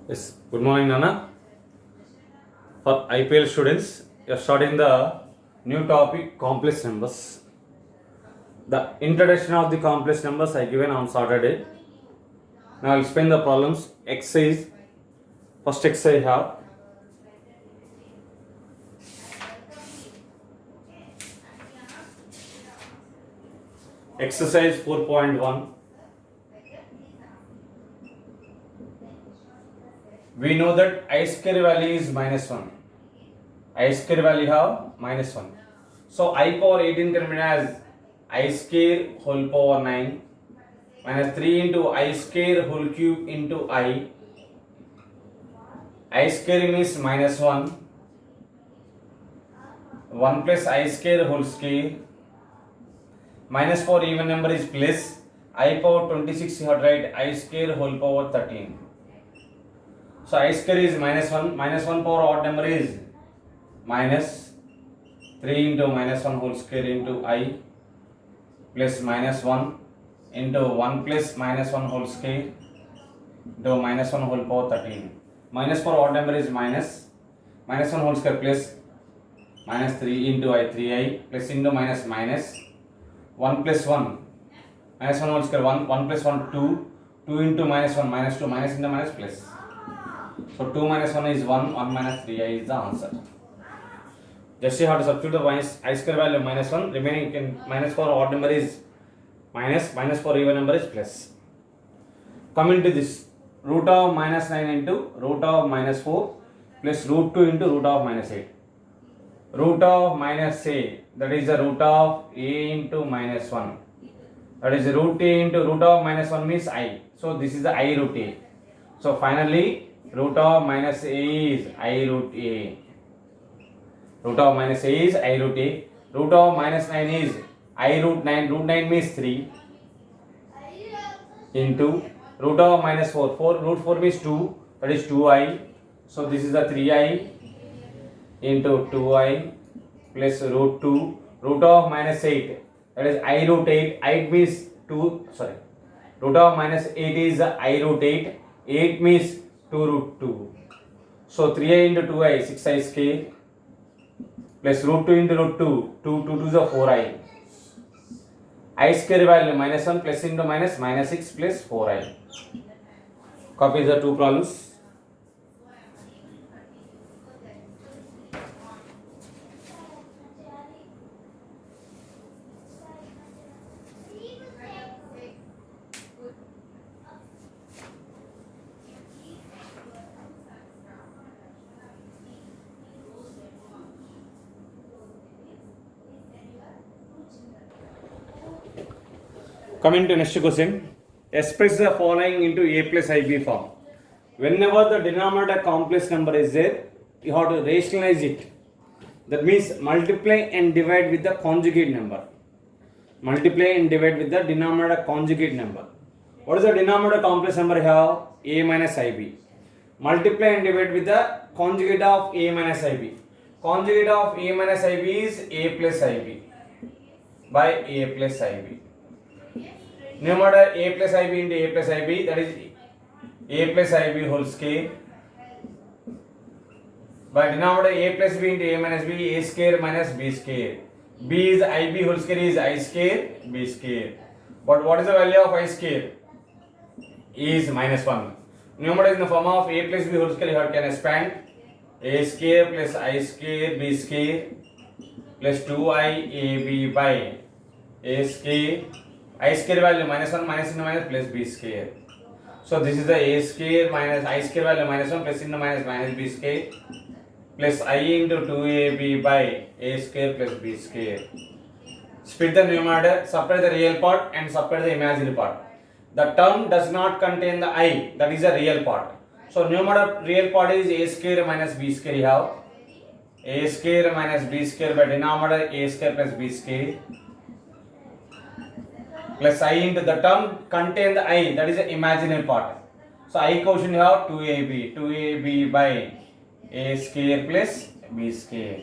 Yes, good morning, Nana. For IPL students, you are starting the new topic complex numbers. The introduction of the complex numbers I given on Saturday. Now I'll explain the problems. Exercise. First exercise I have. Exercise 4.1. We know that I square value is -1. I square value have -1. So I power 18 can be as I square whole power 9 minus 3 into I square whole cube into I square means -1 1 plus I square whole square minus for even number is plus I power 26 you have write I square whole power 13. So I square is -1 -1 power odd number is minus 3 into -1 whole square into I plus -1 into 1 plus -1 whole square into -1 whole power 13. Minus for odd number is -1 whole square plus minus 3 into I 3I plus into minus 1 plus 1 -1 whole square 1 plus 1 2 into -1 minus 2 minus into minus plus. So 2 minus 1 is 1 minus 3I is the answer. Just see how to substitute the I square value -1 remaining can minus for odd number is minus for even number is plus. Coming to this root of -9 into root of -4 plus root 2 into root of -8. Root of minus a, that is the root of a into -1. That is root a into root of -1 means I. So this is the I root a. So finally root of minus a is I root a. Root of minus a is I root a. Root of -9 is I root 9. Root 9 means 3 into root of -4. Root 4 means 2. That is 2i. So this is the 3i into 2i plus root 2. Root of -8. That is I root 8. 8 means 2. Sorry. Root of -8 is I root 8. 8 means 2 root 2. So 3i into 2i 6i square plus root 2 into root 2. 2 to the 4i. I square value -1 plus into -6 plus 4i. Copy the two problems. Coming to next question, express the following into a plus ib form. Whenever the denominator complex number is there, you have to rationalize it. That means multiply and divide with the conjugate number. Multiply and divide with the denominator conjugate number. What is the denominator complex number here? A minus ib. Multiply and divide with the conjugate of a minus ib. Conjugate of a minus ib is a plus ib by a plus ib. Numerator a plus ib into a plus ib, that is a plus ib whole square by denominator a plus b into a minus b, a square minus b square. B is ib whole square is I square b square. But what is the value of I square? Is -1. Numerator is in the form of a plus b whole square. Here can expand a square plus I square b square plus 2i ab by a square. I square value -1 minus into minus plus b square. So this is the a square minus I square value -1 plus into minus b square plus I into 2ab by a square plus b square. Split the numerator, separate the real part and separate the imaginary part. The term does not contain the I, that is the real part. So numerator real part is a square minus b square. You have a square minus b square by denominator a square plus b square plus I into the term contain the I, that is the imaginary part. So I quotient you have 2ab by a square plus b square.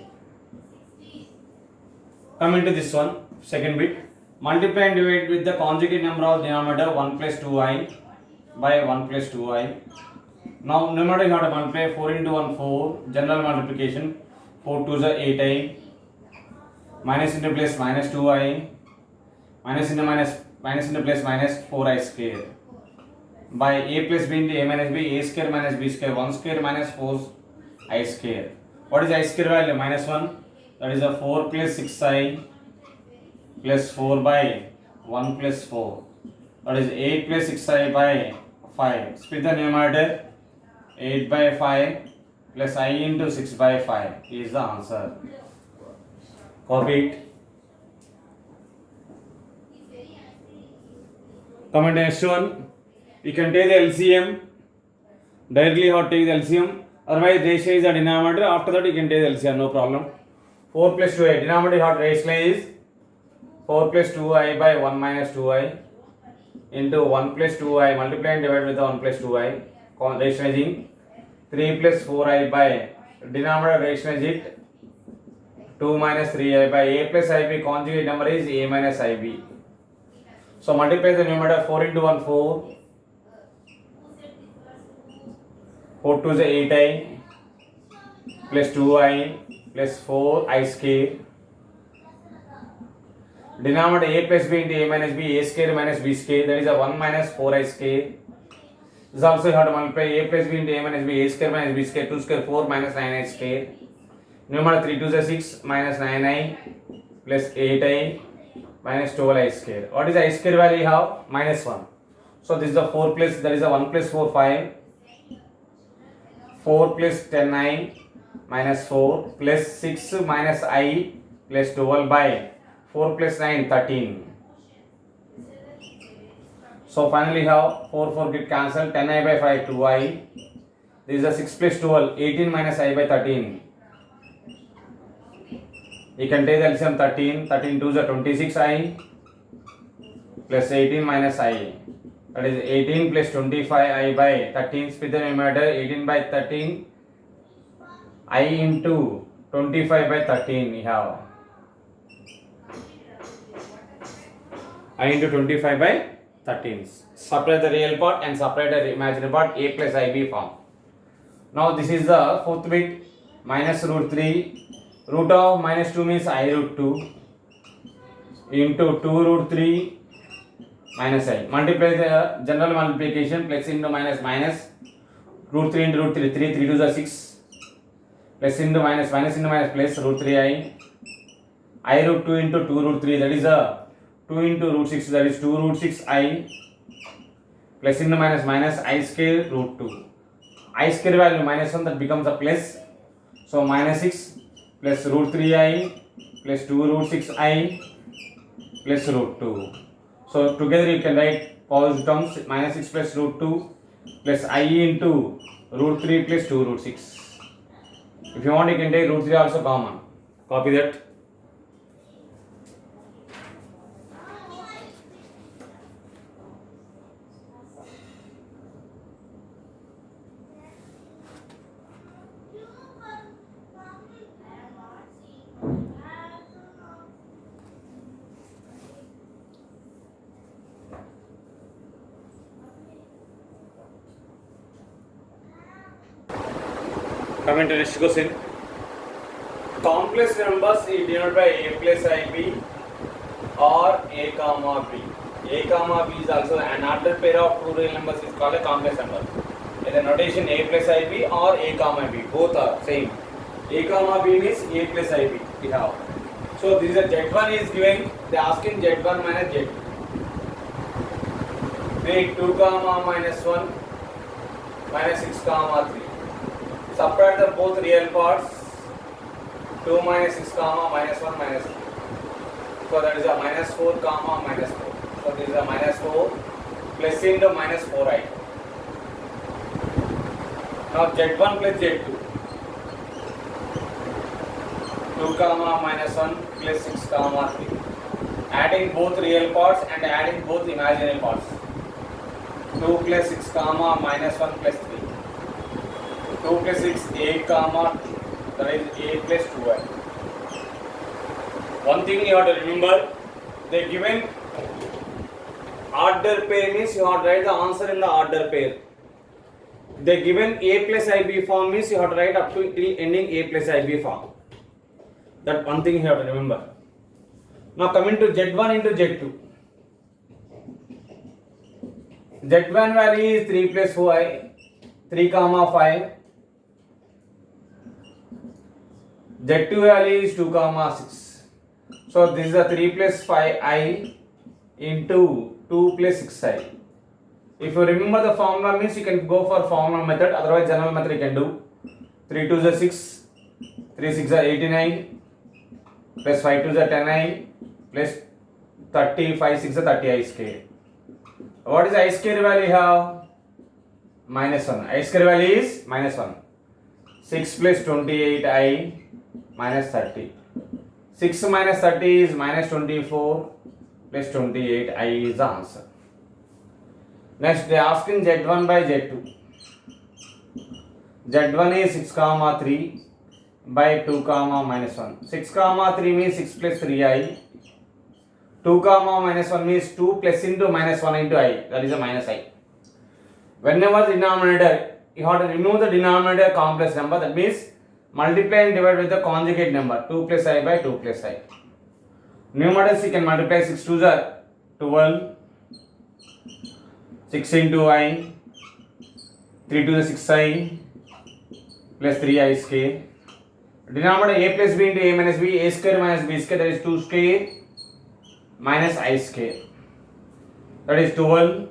Coming to this one, second bit, multiply and divide with the conjugate number of denominator 1 plus 2i by 1 plus 2i Now numerator you have to multiply 4 into 1 4, general multiplication, 4 2 is 8i, minus into plus minus 2i, minus into plus minus 4i square, by a plus b into a minus b, a square minus b square, 1 square minus 4i square. What is I square value? Minus 1, that is a 4 plus 6i plus 4 by 1 plus 4, that is 8 plus 6i by 5. Split the numerator, 8 by 5 plus I into 6 by 5 is the answer. Copy it. Comment next one. You can take the LCM. Directly how to take the LCM. Otherwise, ratio is the denominator. After that, you can take the LCM, no problem. 4 plus 2i. Denominator how to ratio is 4 plus 2i by 1 minus 2i into 1 plus 2i multiply and divide with 1 plus 2i. Rationalizing 3 plus 4i by denominator rationalize it 2 minus 3i by a plus ib, conjugate number is a minus ib. So multiply the numerator, 4 into 1 4, 4 2 is 8i plus 2i plus 4i square. Denominator a plus b into a minus b, a square minus b square, that is a 1 minus 4i square. This also you have to multiply a plus b into a minus b, a square minus b square, 2 square 4 minus 9i square. Numerator 3 2 is 6 minus 9i plus 8i minus 12i square. What is the I square value you have? Minus 1. So this is the 4 plus, that is a 1 plus 4 5, 4 plus 10i minus 4 plus 6 minus I plus 12 by 4 plus 9 13. So finally you have 4 4 get cancelled, 10i by 5 2i. This is a 6 plus 12, 18 minus I by 13. You can take the LCM 13, 13 2 is a 26i plus 18 minus I, that is 18 plus 25i by 13. Split the numerator, 18 by 13 I into 25 by 13 you have I into 25 by 13. Separate the real part and separate the imaginary part, a plus ib form. Now this is the fourth bit, minus root 3. Root of minus 2 means I root 2 into 2 root 3 minus I. Multiply the general multiplication, plus into minus minus, root 3 into root 3, 3 3 2 is 6, plus into minus, minus into minus, plus root 3i. I root 2 into 2 root 3, that is a 2 into root 6, that is 2 root 6i, plus into minus minus I square root 2. I square value minus 1, that becomes a plus. So minus 6 plus root 3i plus 2 root 6i plus root 2. So together you can write positive terms, minus 6 plus root 2 plus I into root 3 plus 2 root 6. If you want, you can take root 3 also common. Copy that. Coming to next question. Complex numbers is denoted by a plus ib or a comma b. A comma b is also an ordered pair of two real numbers is called a complex number. In the notation a plus ib or a comma b, both are same. A comma b means a plus ib we have. So this is a z1 is given, they are asking z1 minus z2. Make 2 comma minus 1 minus 6 comma 3. Subtract the both real parts, 2 minus 6 comma minus 1 minus 3. So that is a minus 4 comma minus 4. So this is a minus 4 plus into minus 4i. Now z1 plus z2. 2 comma minus 1 plus 6 comma 3. Adding both real parts and adding both imaginary parts. 2 plus 6 comma minus 1 plus 3. 2 plus 6 a comma 2, that is a plus 2i. One thing you have to remember, they given order pair means you have to write the answer in the order pair. They given a plus ib form means you have to write up to till ending a plus ib form. That one thing you have to remember. Now coming to z1 into z2. z1 value is 3 plus 4i, 3 comma 5. z2 value is 2 comma 6. So this is a 3 plus 5i into 2 plus 6i. If you remember the formula means you can go for formula method, otherwise general method you can do. 3 2 is 6, 3 6 is 89, plus 5 2 is 10i, plus 30, 5 6 is 30i square. What is I square value have? Minus 1. I square value is minus 1. 6 plus 28i minus 30. 6 minus 30 is minus 24 plus 28i is the answer. Next they are asking z1 by z2. z1 is 6 comma 3 by 2 comma minus 1. 6 comma 3 means 6 plus 3i. 2 comma minus 1 means 2 plus into minus 1 into I, that is a minus I. Whenever denominator, you have to remove the denominator complex number, that means multiply and divide with the conjugate number 2 plus I by 2 plus I. Numerators you can multiply 6 2s are 12, 6 into I, 3 to the 6i plus 3i square. Denominator a plus b into a minus b, a square minus b square, that is 2 square minus I square, that is 12,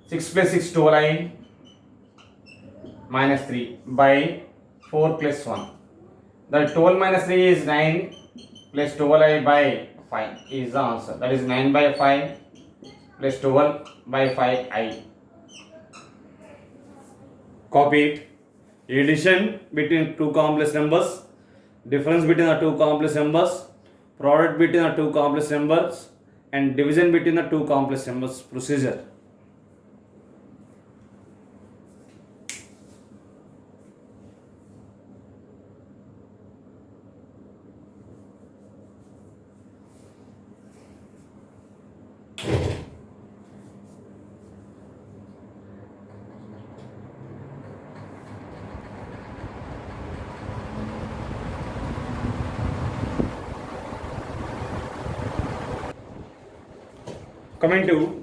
6 plus 6 12i minus 3 by 4 plus 1. That 12 minus 3 is 9 plus 12i by 5 is the answer. That is 9 by 5 plus 12 by 5i. Copy it. Addition between two complex numbers, difference between the two complex numbers, product between the two complex numbers, and division between the two complex numbers procedure. Coming to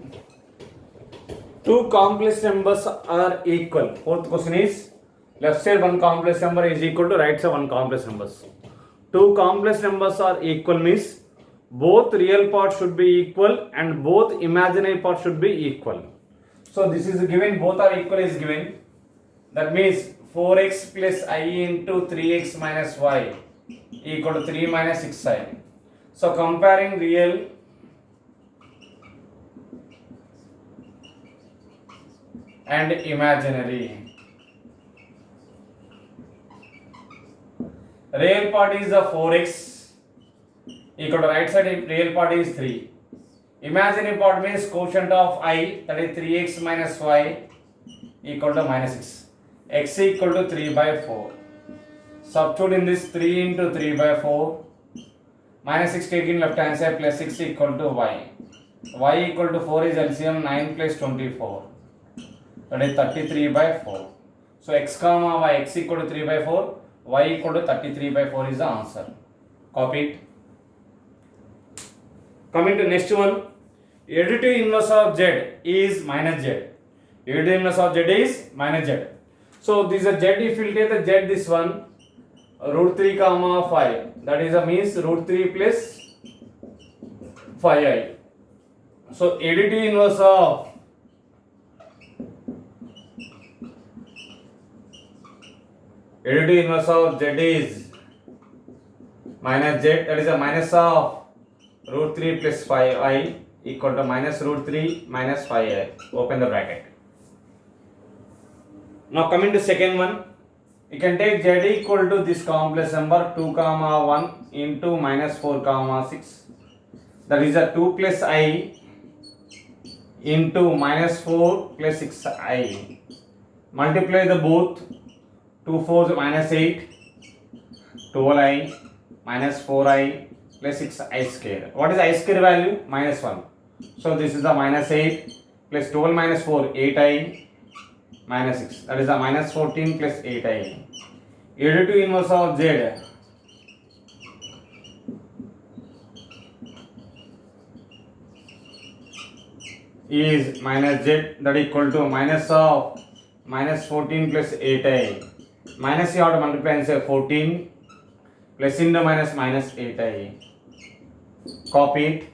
two complex numbers are equal. Fourth question is left side one complex number is equal to right side one complex numbers. Two complex numbers are equal means both real parts should be equal and both imaginary parts should be equal. So this is given, both are equal is given. That means 4x plus I into 3x minus y equal to 3 minus 6i. So comparing real and imaginary. Real part is the 4x equal to right side real part is 3. Imaginary part means quotient of I, that is 3x minus y equal to minus 6. X equal to 3 by 4. Substitute in this 3 into 3 by 4. Minus 6 taken left hand side plus 6 equal to y. Y equal to 4 is LCM 9 plus 24. That is 33 by 4. So x comma y, x equal to 3 by 4, y equal to 33 by 4 is the answer. Copy it. Coming to next one, additive inverse of z is minus z. Additive inverse of z is minus z. So this is a z, if you take the z, this one, root 3 comma 5, that is a means root 3 plus 5i. So additive inverse of z is minus z, that is a minus of root 3 plus 5i equal to minus root 3 minus 5i. Open the bracket. Now coming to second one, you can take z equal to this complex number 2 comma 1 into minus 4 comma 6. That is a 2 plus I into minus 4 plus 6i. Multiply the both. 2 4 minus 8, 12i minus 4i plus 6i square. What is I square value? Minus 1. So this is the minus 8 plus 12 minus 4, 8i minus 6. That is a minus 14 plus 8i. Additive inverse of z is minus z, that equal to minus of minus 14 plus 8i. Minus you have to multiply and say 14 plus into minus minus 8i. Copy it.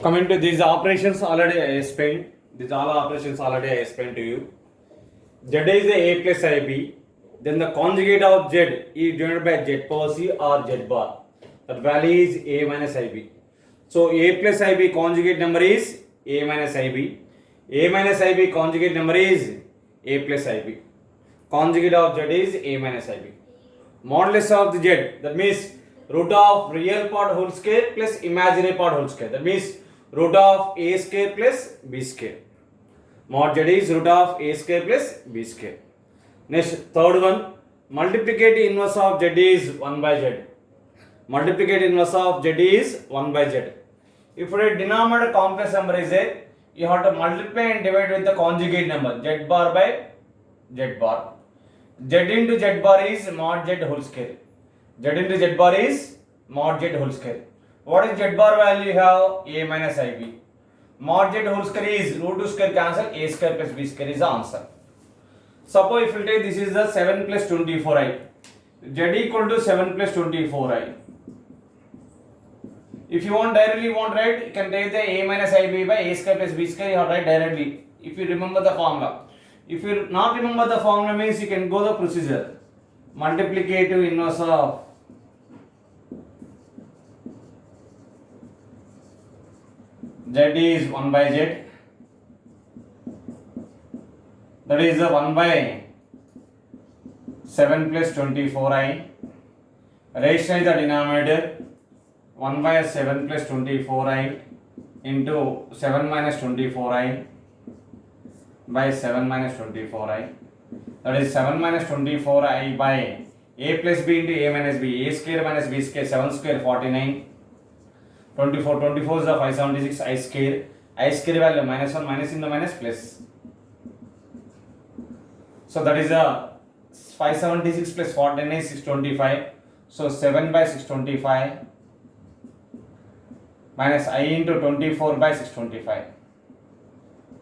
Coming to these operations, already I explained. These all operations already I explained to you. Z is the a plus ib. Then the conjugate of z is denoted by z power c or z bar. That value is a minus ib. So a plus ib conjugate number is a minus ib. A minus ib conjugate number is a plus ib. Conjugate of z is a minus ib. Modulus of the z, that means root of real part whole square plus imaginary part whole square. That means root of a square plus b square. Mod z is root of a square plus b square. Next, third one, multiplicative inverse of z is 1 by z. Multiplicative inverse of z is 1 by z. If a denominator complex number is there, you have to multiply and divide with the conjugate number z bar by z bar. Z into z bar is mod z whole square. Z into z bar is mod z whole square. What is z bar value? You have a minus ib. Mod z whole square is root 2 square cancel, a square plus b square is the answer. Suppose if you take this is the 7 plus 24i. Z equal to 7 plus 24i. If you want directly write, you can take the a minus ib by a square plus b square, you have write directly. If you remember the formula. If you not remember the formula means you can go the procedure. Multiplicative inverse of z is 1 by z. That is 1 by 7 plus 24i. Rationalize the denominator. 1 by 7 plus 24i into 7 minus 24i by 7 minus 24i. That is 7 minus 24i by a plus b into a minus b. A square minus b square, 7 square 49. 24 is the 576 I square. I square value minus 1 minus in the minus plus. So that is a 576 plus 49 is 625. So 7 by 625 minus I into 24 by 625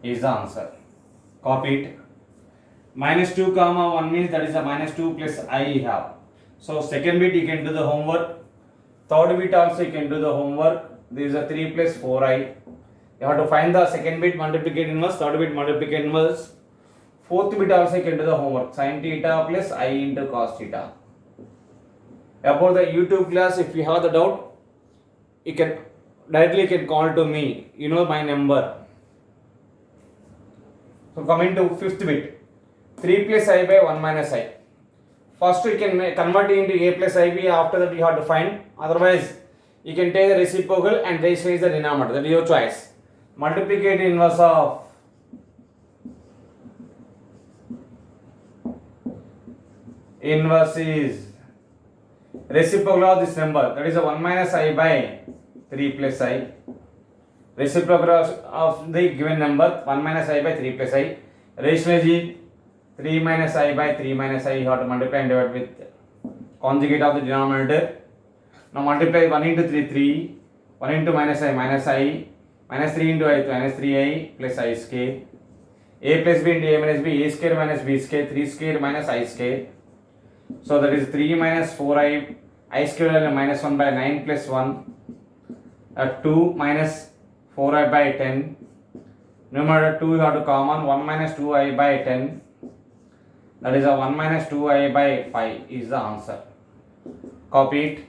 is the answer. Copy it. Minus 2 comma 1 means that is a minus 2 plus I have. So second bit you can do the homework. Third bit also you can do the homework. This is a 3 plus 4i. You have to find the second bit multiplicative inverse, third bit multiplicative inverse. Fourth bit also you can do the homework. Sin theta plus I into cos theta. About the YouTube class, if you have the doubt, you can directly call to me. You know my number. So coming to fifth bit. 3 plus I by 1 minus I. First you can convert it into a plus ib, after that you have to find. Otherwise, you can take the reciprocal and rationalize the denominator. That is your choice. Multiplicative inverse of inverse is reciprocal of this number. That is a 1 minus I by 3 plus I. Reciprocal of the given number 1 minus I by 3 plus I. Rationalize 3 minus I by 3 minus I, you have to multiply and divide with conjugate of the denominator. Now multiply 1 into 3, 3, 1 into minus I, minus 3 into I, minus 3i plus I square. A plus b into a minus b, a square minus b square, 3 square minus I square. So that is 3 minus 4i, I square minus 1 by 9 plus 1, 2 minus 4i by 10, Numerator 2 you have to common, 1 minus 2i by 10, that is a 1 minus 2i by 5 is the answer. Copy it.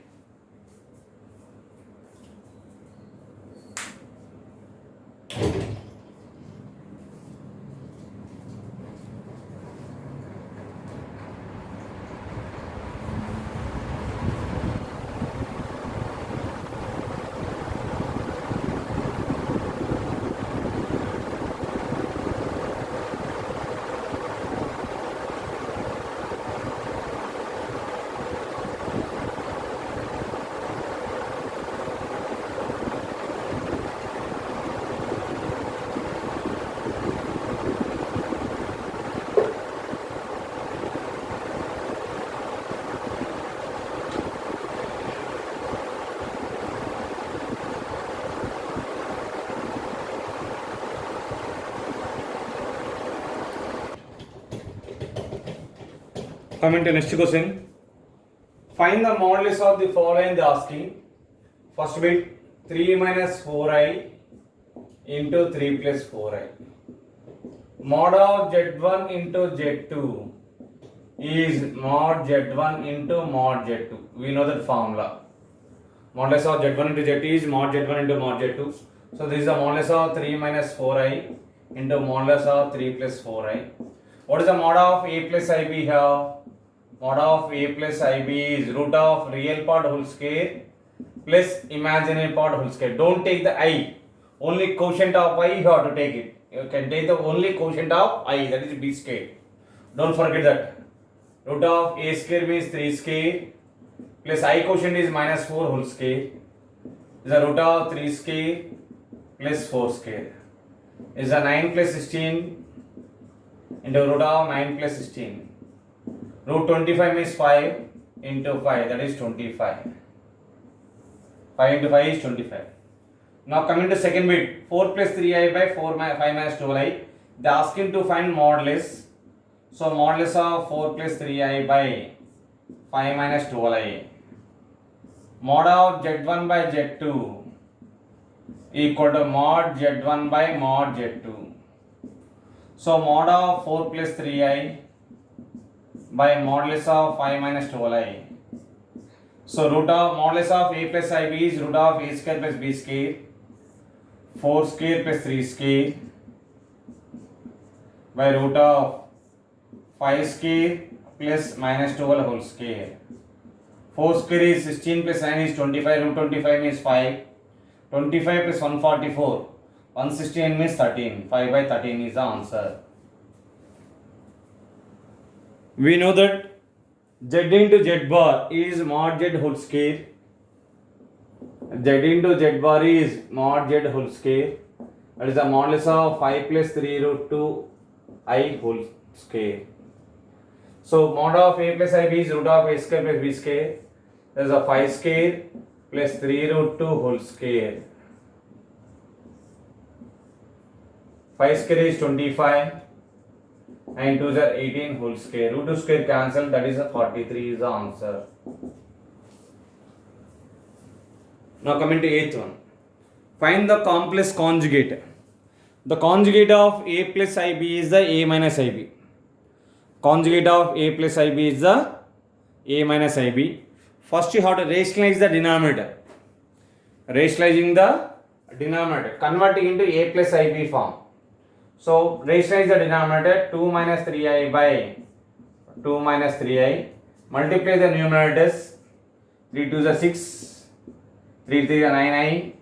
Coming to next question. Find the modulus of the following they asking. First bit 3 minus 4i into 3 plus 4i. Mod of z1 into z2 is mod z1 into mod z2. We know that formula. Modulus of z1 into z2 is mod z1 into mod z2. So this is the modulus of 3 minus 4i into modulus of 3 plus 4i. What is the mod of a plus ib here? Mod of a plus ib is root of real part whole square plus imaginary part whole square. Don't take the I. Only quotient of I you have to take it. You can take the only quotient of I, that is b square. Don't forget that. Root of a square means 3 square plus I quotient is minus 4 whole square. Is the root of 3 square plus 4 square. Is the 9 plus 16 into root of 9 plus 16. Root 25 means 5 into 5, that is 25. 5 into 5 is 25. Now coming to second bit, 4 plus 3i by 5 minus 12i. They are asking to find modulus. So modulus of 4 plus 3i by 5 minus 12i. Mod of z1 by z2 equal to mod z1 by mod z2. So mod of 4 plus 3i by modulus of 5 minus 12i. So root of modulus of a plus ib is root of a square plus b square, 4 square plus 3 square by root of 5 square plus minus 12 whole square. 4 square is 16 plus 9 is 25, root 25 means 5. 25 plus 144, 116 means 13. 5 by 13 is the answer. We know that z into z bar is mod z whole square. Z into z bar is mod z whole square. That is the modulus of 5 plus 3 root 2 I whole square. So mod of a plus ib is root of a square plus b square. There is a 5 square plus 3 root 2 whole square. 5 square is 25 and 2s are 18 whole square. Root 2 square cancel, that is a 43 is the answer. Now coming to eighth one. Find the complex conjugate. The conjugate of a plus ib is the a minus ib. Conjugate of a plus ib is the a minus ib. First you have to rationalize the denominator. Rationalizing the denominator, converting into a plus ib form. So rationalize the denominator, 2 minus 3i by 2 minus 3i. Multiply the numerators, 3 2 is 6, 3 3 is 9i,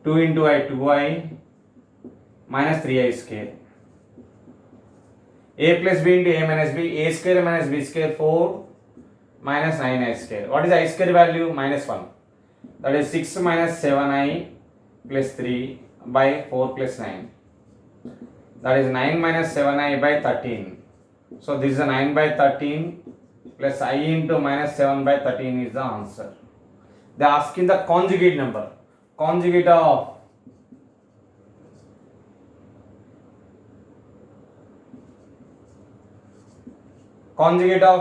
2 into I 2i minus 3i square. A plus b into a minus b, a square minus b square 4 minus 9i square. What is I square value? Minus 1. That is 6 minus 7i plus 3 by 4 plus 9. That is 9 minus 7i by 13. So this is a 9 by 13 plus I into minus 7 by 13 is the answer. They are asking the conjugate number. Conjugate of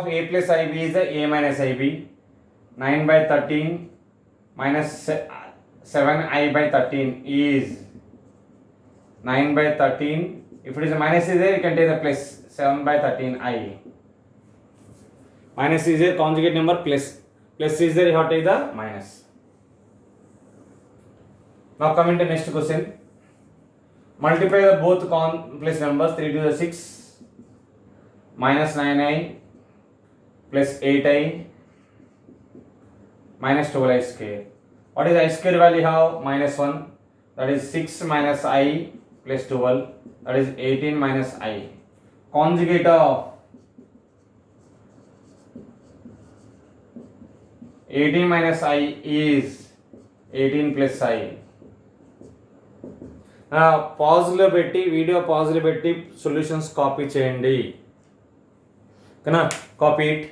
a plus ib is the a minus ib. 9 by 13 minus 7i by 13 is 9 by 13. If it is a minus is there, you can take the plus 7 by 13i. Minus is there, conjugate number plus. Plus is there, you have to take the minus. Now coming to next question. Multiply the both complex numbers. 3 to the 6 minus 9i plus 8i minus 12i square. What is I square value have? Minus 1. That is 6 minus I plus 12. That is 18 minus I. Conjugate of 18 minus I is 18 plus I. పాజ్లో పెట్టి video పాజ్లో పెట్టి solutions copy చేయండి ఓకేనా. Copy it.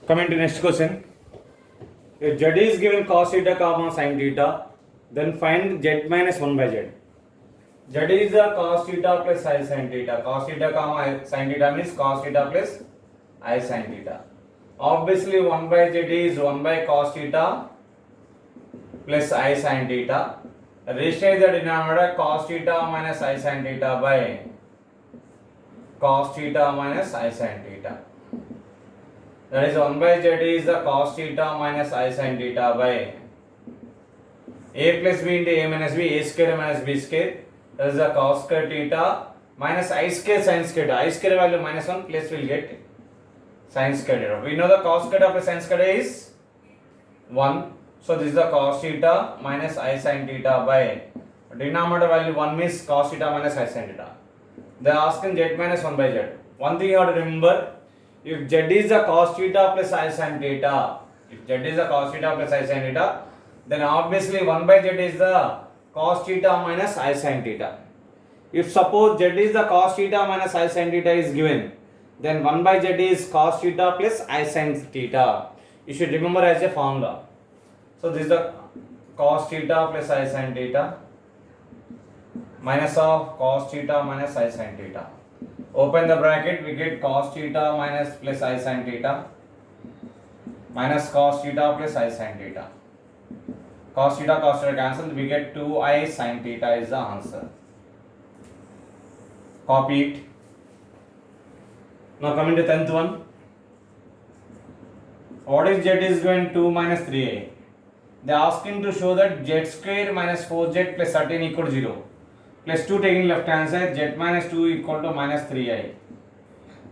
Coming to next question. If z is given cos theta comma sin theta, then find z minus 1 by z. Z is the cos theta plus I sin theta. Cos theta comma sin theta means cos theta plus I sin theta. Obviously 1 by z is 1 by cos theta plus I sin theta. Restate the denominator cos theta minus I sin theta by cos theta minus I sin theta. That is 1 by z is the cos theta minus I sin theta by a plus b into a minus b, a square minus b square. That is the cos square theta minus I square sin square theta. I square value minus 1 plus will get sin square theta. We know the cos square theta plus sin square theta is 1. So this is the cos theta minus I sin theta by denominator value 1 means cos theta minus I sin theta. They are asking z minus 1 by z. One thing you have to remember. If z is the cos theta plus I sin theta, if z is the cos theta plus I sin theta, then obviously 1 by z is the cos theta minus I sin theta. If suppose z is the cos theta minus I sin theta is given, then 1 by z is cos theta plus I sin theta. You should remember as a formula. So this is the cos theta plus I sin theta minus of cos theta minus I sin theta. Open the bracket, we get cos theta minus plus I sin theta minus cos theta plus I sin theta. Cos theta cancelled, we get 2I sin theta is the answer. Copy it. Now coming to 10th one. What is z is given 2 minus 3i? They are asking to show that z square minus 4z plus 13 equal to 0. Plus 2 taking left hand side, z minus 2 equal to minus 3i.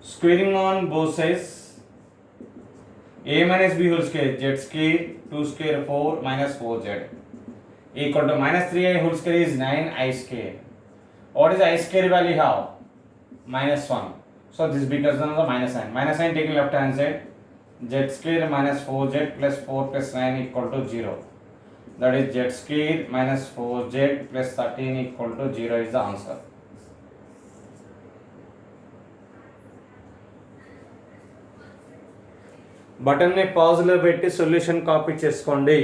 Squaring on both sides, a minus b whole square, z square 2 square 4 minus 4z equal to minus 3i whole square is 9i square. What is I square value have? Minus 1. So this becomes the minus sign. Minus sign taking left hand side, z square minus 4z plus 4 plus 9 equal to 0. That is z square minus 4z plus 13 equal to 0 is the answer. Button ని pause లో పెట్టి solution copy చేసుకోండి.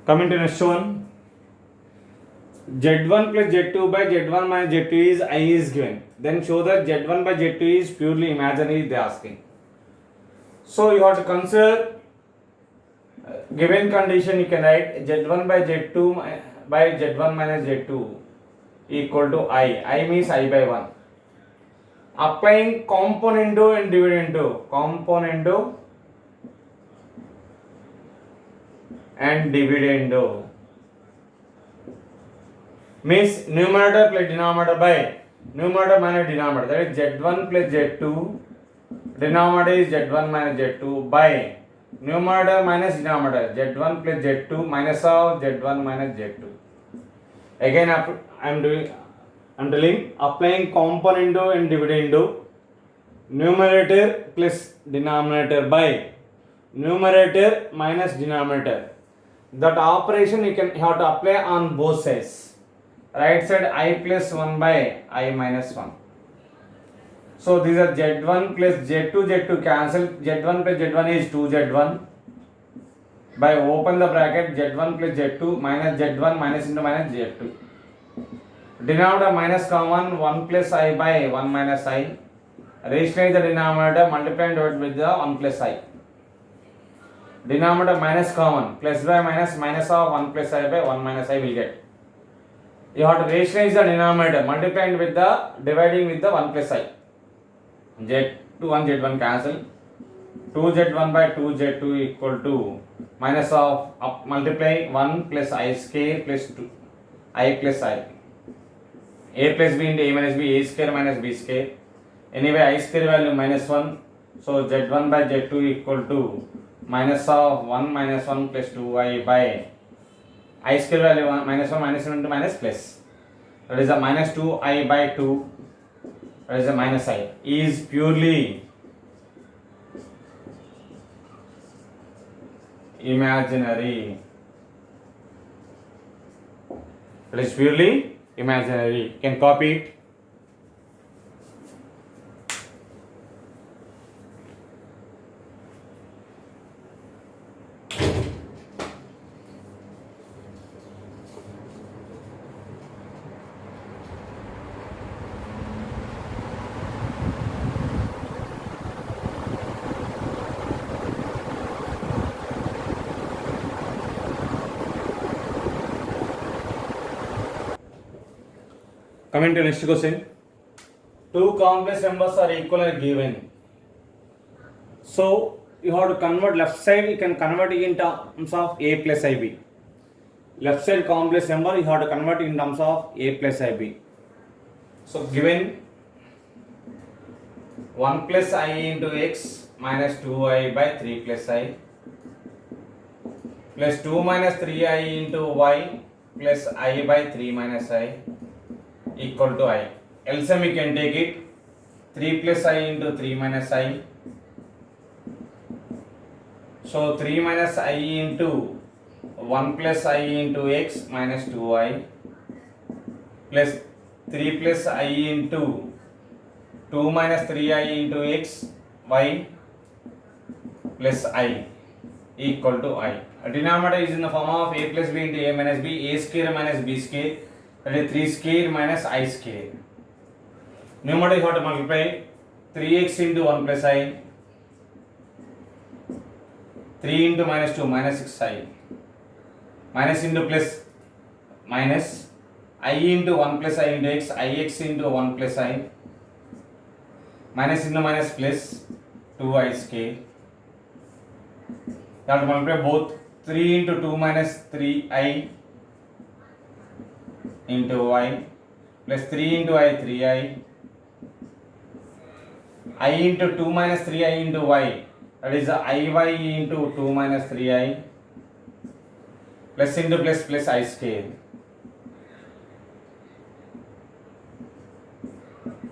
Coming to next one. z1 plus z2 by z1 minus z2 is I is given. Then show that z1 by z2 is purely imaginary, they are asking. So you have to consider given condition, you can write z1 by z2 by z1 minus z2 equal to I. I means I by 1. applying componendo and dividendo, componendo and dividendo means numerator plus denominator by numerator minus denominator, that is z1 plus z2, denominator is z1 minus z2 by numerator minus denominator, z1 plus z2 minus of z1 minus z2. Again I'm telling applying componendo and dividendo, numerator plus denominator by numerator minus denominator. That operation you have to apply on both sides. Right side I plus 1 by I minus 1. So these are z1 plus z2 cancel, z1 plus z1 is 2z1 by open the bracket z1 plus z2 minus z1 minus into minus z2. Denominator minus common 1 plus I by 1 minus I. Rationalize the denominator, multiply and divide with the 1 plus I. Denominator minus common, plus by minus, minus of 1 plus I by 1 minus I will get. You have to rationalize the denominator, multiplying with the, dividing with the 1 plus I. Z2 and Z1 cancel. 2Z1 by 2Z2 equal to minus of multiply 1 plus I square plus 2 I plus I. A plus B into A minus B, A square minus B square. Anyway, I square value minus 1. So Z1 by Z2 equal to minus of 1 minus 1 plus 2I by I square value 1 minus 1 minus 1 into minus plus. That is a minus 2I by 2. That is a minus I. Is purely imaginary. It is purely imaginary. You can copy it. Coming to next question. Two complex numbers are equal and given. So you have to convert left side, you can convert it in terms of a plus ib. Left side complex number you have to convert in terms of a plus ib. So given 1 plus I into x minus 2I by 3 plus I plus 2 minus 3I into y plus I by 3 minus I equal to I. LCM you can take it 3 plus I into 3 minus I. So 3 minus I into 1 plus I into x minus 2I plus 3 plus I into 2 minus 3I into x y plus I equal to I. A denominator is in the form of a plus b into a minus b, a square minus b square, that is 3 square minus I square. Numerator you have to multiply 3x into 1 plus I, 3 into minus 2 minus 6I, minus into plus minus I into 1 plus I into x, ix into 1 plus I, minus into minus plus 2I square. You have to multiply both 3 into 2 minus 3I into y plus 3 into I 3I, I into 2 minus 3I into y, that is iy into 2 minus 3I plus into plus I square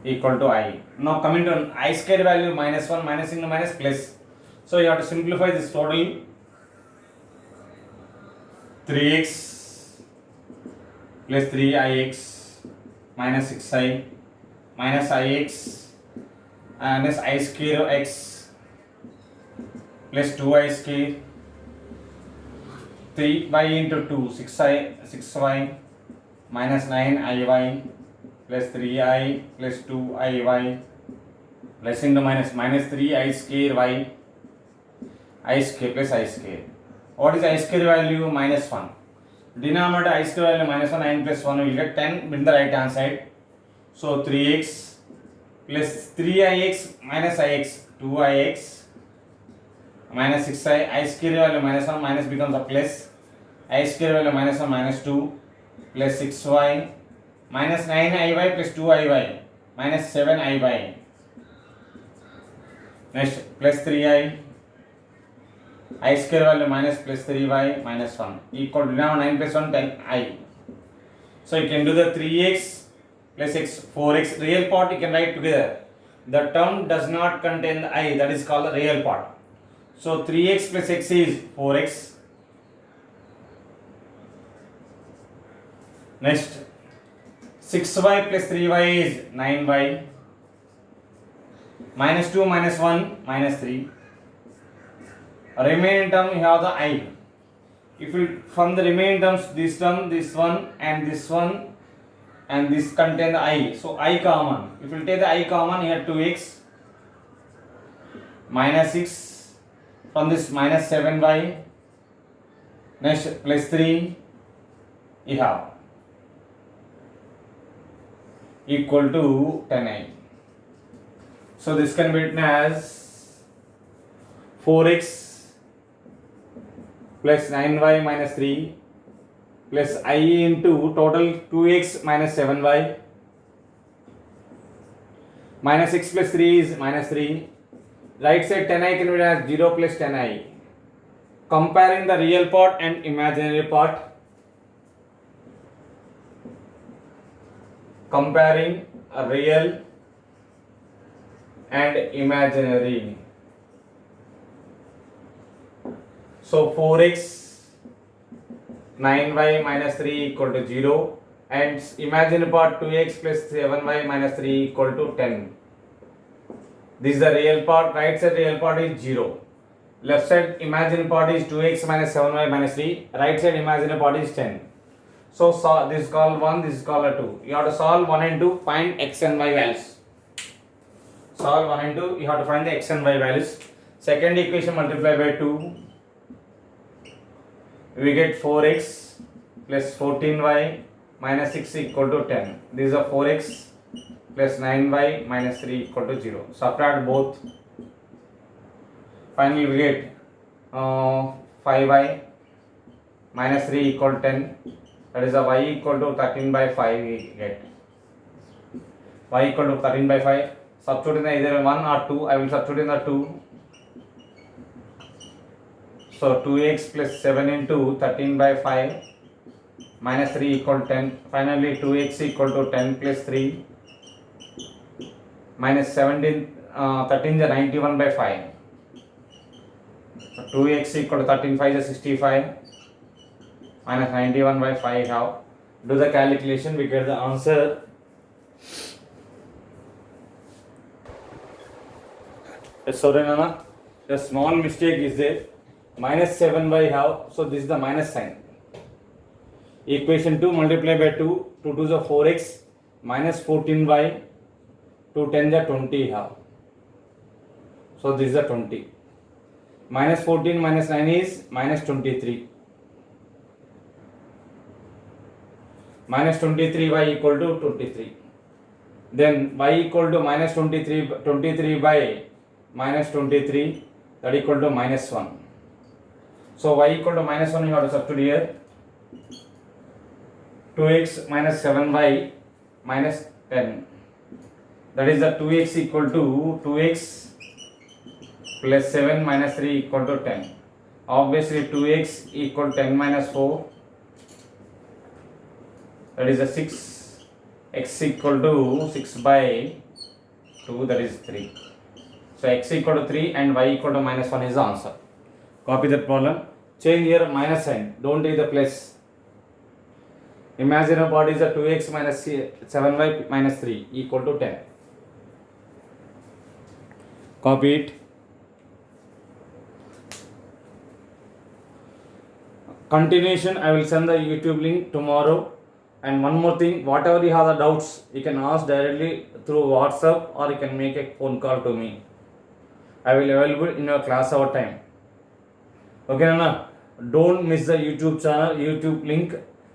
equal to I. Now coming to I square value minus 1 minus into minus plus. So you have to simplify this total 3x plus 3ix minus 6I minus ix minus I square x plus 2I square 3y into 2 6y minus 9iy plus 3I plus 2iy plus into minus 3I square y I square plus I square. What is I square value? Minus 1. Denominator I square value minus 1, 9 plus 1 will get 10 in the right hand side. So 3x plus 3ix minus ix, 2ix minus 6i, I square value minus 1, minus becomes a plus, I square value minus 1 minus 2 plus 6y minus 9iy plus 2iy minus 7iy. Next plus 3i, I square value minus plus 3y minus 1 equal to now 9 plus 1 10i. So you can do the 3x plus x 4x real part you can write together. The term does not contain the I, that is called the real part. So 3x plus x is 4x. Next 6y plus 3y is 9y. Minus 2 minus 1 minus 3. Remaining term you have the I. If you from the remaining terms this term, this one and this one and this contain the I, so I common. If you take the I common, here 2x minus 6, from this minus 7y, next plus 3 you have equal to 10i. So this can be written as 4x plus 9y minus 3 plus I into total 2x minus 7y minus 6 plus 3 is minus 3. Right side 10i can be written as 0 plus 10i. Comparing the real part and imaginary part. Comparing a real and imaginary. So 4x 9y minus 3 equal to 0 and imaginary part 2x plus 7y minus 3 equal to 10. This is the real part. Right side real part is 0. Left side imaginary part is 2x minus 7y minus 3. Right side imaginary part is 10. So this is called 1, this is called 2. You have to solve 1 and 2, find x and y values. Solve 1 and 2, you have to find the x and y values. Second equation multiply by 2. We get 4x plus 14y minus 6 equal to 10. This is a 4x plus 9y minus 3 equal to 0. Subtract both. Finally we get 5y minus 3 equal to 10. That is a y equal to 13 by 5 we get. Y equal to 13 by 5. Substitute in the either 1 or 2. I will substitute in the 2. So 2x plus 7 into 13 by 5 minus 3 equal to 10. Finally 2x equal to 10 plus 3 minus 17, 13 is 91 by 5. So 2x equal to 13, 5 is 65 minus 91 by 5 how. Do the calculation, we get the answer. Sorry Nana, a small mistake is there. Minus 7 by how, so this is the minus sign. Equation 2 multiply by 2, 2 to the 4x minus 14y 2 10 the 20 how. So this is the 20. Minus 14 minus 9 is minus 23. Minus 23y equal to 23. Then y equal to minus 23 by minus 23, that equal to minus 1. So y equal to minus 1 you have to substitute here. 2x minus 7y minus 10. That is the 2x equal to 2x plus 7 minus 3 equal to 10. Obviously 2x equal to 10 minus 4. That is the 6. X equal to 6 by 2, that is 3. So x equal to 3 and y equal to minus 1 is the answer. Copy that problem. Change here minus sign. Don't take the plus. Imaginary part is the 2x minus 7y minus 3 equal to 10. Copy it. Continuation, I will send the YouTube link tomorrow. And one more thing, whatever you have the doubts, you can ask directly through WhatsApp or you can make a phone call to me. I will available in your class hour time. Okay Nana, don't miss the YouTube channel, YouTube link.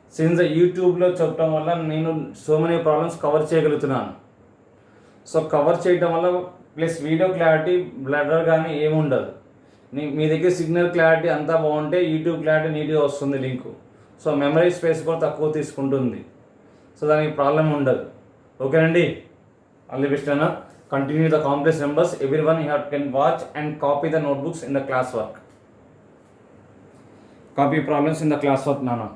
Since the YouTube lo చెప్పడం వల్ల నేను so many problems cover చేయగలుగుతున్నాను. So cover చేయడం వల్ల plus video clarity blur కానీ ఏముండదు. మీ దగ్గర signal clarity అంతా బాగుంటే యూట్యూబ్ క్లారిటీ నీట్గా వస్తుంది లింకు. సో మెమరీ స్పేస్ కూడా తక్కువ తీసుకుంటుంది. సో దానికి ప్రాబ్లం ఉండదు. ఓకేనండి, ఆల్ ది బెస్ట్ అన్న. Continue the complex numbers. Every one you can watch and copy the notebooks in the class work. Copy problems in the class work నాన్న.